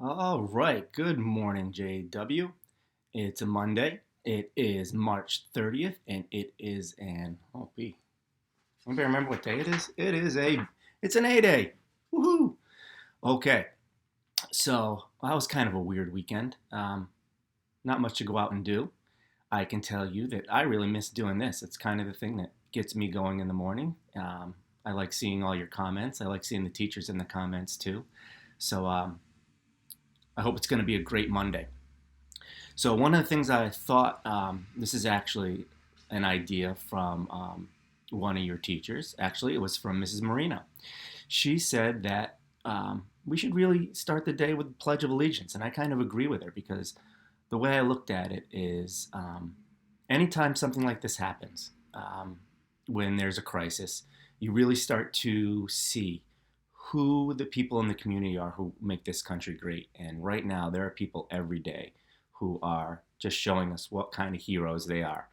All right. Good morning, JW. It's a Monday. It is March 30th, and it is Anybody remember what day it is? It's an A day. Woohoo! Okay. So that was kind of a weird weekend. Not much to go out and do. I can tell you that I really miss doing this. It's kind of the thing that gets me going in the morning. I like seeing all your comments. I like seeing the teachers in the comments too. So I hope it's going to be a great Monday. So one of the things I thought, this is actually an idea from one of your teachers. Actually, it was from Mrs. Marino. She said that we should really start the day with the Pledge of Allegiance, and I kind of agree with her because the way I looked at it is, anytime something like this happens, when there's a crisis, you really start to see who the people in the community are who make this country great. And right now, there are people every day who are just showing us what kind of heroes they are.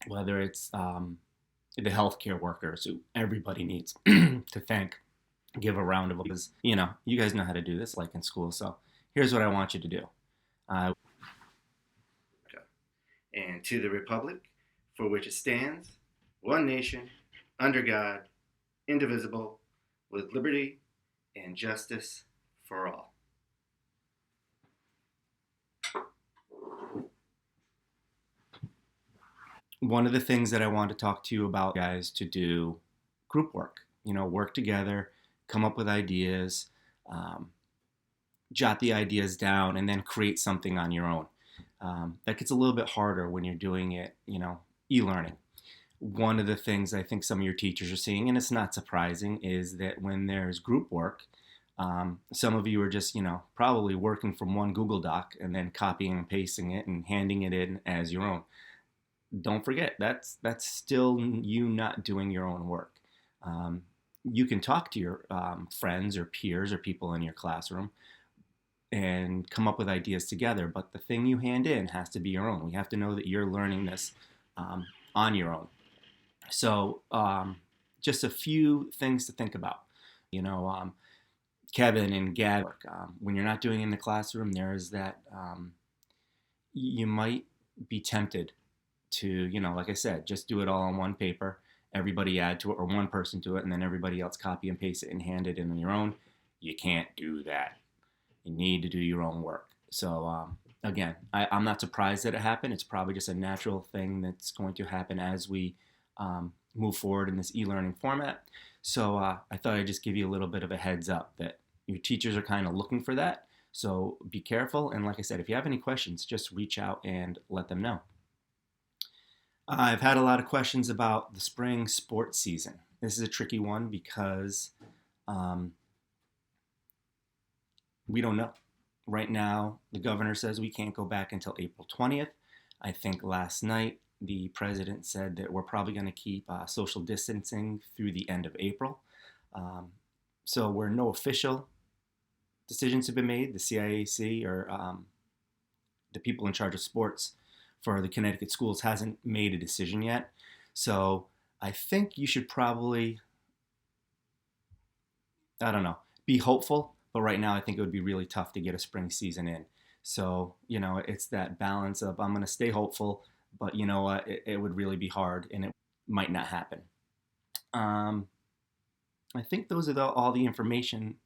Whether it's the healthcare workers who everybody needs to thank, give a round of applause. You guys know how to do this, like in school. So here's what I want you to do. And to the republic for which it stands, one nation, under God, indivisible, with liberty and justice for all. One of the things that I want to talk to you about, guys, to do group work. Work together, come up with ideas, jot the ideas down, and then create something on your own. That gets a little bit harder when you're doing it, e-learning. One of the things I think some of your teachers are seeing, and it's not surprising, is that when there's group work, some of you are just, probably working from one Google Doc and then copying and pasting it and handing it in as your own. Don't forget, that's still you not doing your own work. You can talk to your friends or peers or people in your classroom and come up with ideas together, but the thing you hand in has to be your own. We have to know that you're learning this on your own. So just a few things to think about. Kevin and Gab, when you're not doing it in the classroom, there's that you might be tempted to, like I said, just do it all on one paper, everybody add to it, or one person do it, and then everybody else copy and paste it and hand it in on your own. You can't do that. You need to do your own work. So again, I'm not surprised that it happened. It's probably just a natural thing that's going to happen as we move forward in this e-learning format. So I thought I'd just give you a little bit of a heads up that your teachers are kind of looking for that. So be careful. And like I said, if you have any questions, just reach out and let them know. I've had a lot of questions about the spring sports season. This is a tricky one because we don't know. Right now, the governor says we can't go back until April 20th. I think last night the president said that we're probably going to keep social distancing through the end of April. So where no official decisions have been made, the CIAC or the people in charge of sports for the Connecticut schools hasn't made a decision yet. So I think you should probably, be hopeful. But right now, I think it would be really tough to get a spring season in. So, it's that balance of I'm going to stay hopeful, but you know what, it would really be hard and it might not happen. I think those are all the information,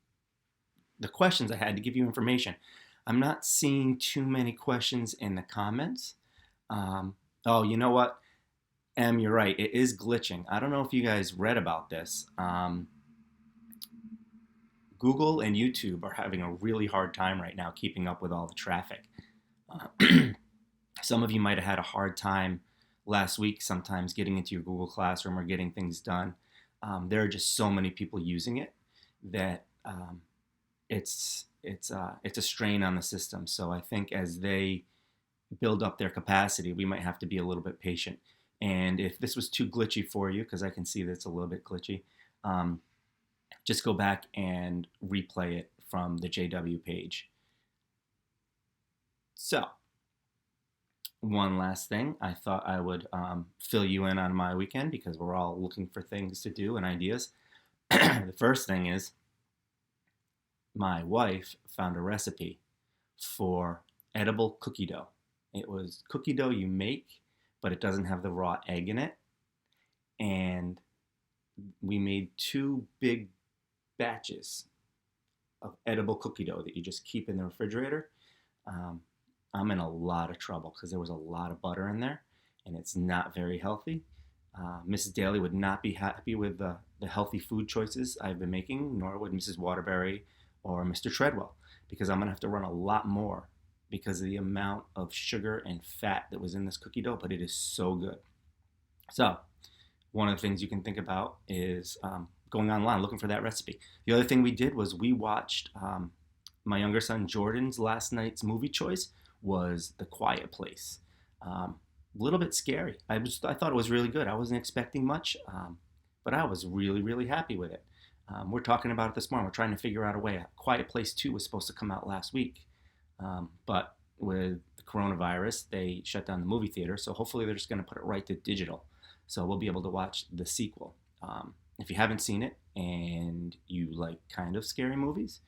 the questions I had to give you information. I'm not seeing too many questions in the comments. Oh, you know what? Em, you're right. It is glitching. I don't know if you guys read about this. Google and YouTube are having a really hard time right now keeping up with all the traffic. Some of you might have had a hard time last week sometimes getting into your Google Classroom or getting things done. There are just so many people using it that it's a strain on the system. So I think as they build up their capacity, we might have to be a little bit patient. And if this was too glitchy for you, because I can see that it's a little bit glitchy, just go back and replay it from the JW page. So, one last thing, I thought I would fill you in on my weekend because we're all looking for things to do and ideas. The first thing is my wife found a recipe for edible cookie dough. It was cookie dough you make, but it doesn't have the raw egg in it. And we made two big batches of edible cookie dough that you just keep in the refrigerator. Um, I'm in a lot of trouble because there was a lot of butter in there, and it's not very healthy. Mrs. Daly would not be happy with the healthy food choices I've been making, nor would Mrs. Waterbury or Mr. Treadwell, because I'm going to have to run a lot more because of the amount of sugar and fat that was in this cookie dough, but it is so good. So, one of the things you can think about is going online, looking for that recipe. The other thing we did was we watched my younger son Jordan's last night's movie choice was The Quiet Place. A little bit scary. I thought it was really good. I wasn't expecting much, but I was really really happy with it. We're talking about it this morning. We're trying to figure out a way. Quiet Place 2 was supposed to come out last week, but with the coronavirus, they shut down the movie theater. So hopefully they're just going to put it right to digital. So we'll be able to watch the sequel. If you haven't seen it and you like kind of scary movies,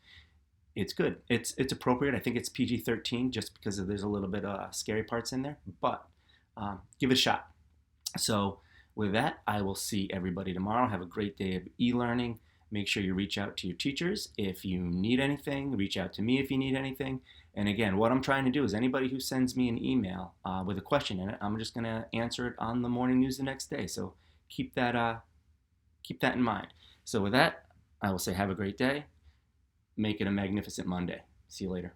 it's good. It's appropriate. I think it's PG-13 just because there's a little bit of scary parts in there, but give it a shot. So with that, I will see everybody tomorrow. Have a great day of e-learning. Make sure you reach out to your teachers if you need anything. Reach out to me if you need anything. And again, what I'm trying to do is anybody who sends me an email with a question in it, I'm just going to answer it on the morning news the next day. So keep that in mind. So with that, I will say have a great day. Make it a magnificent Monday. See you later.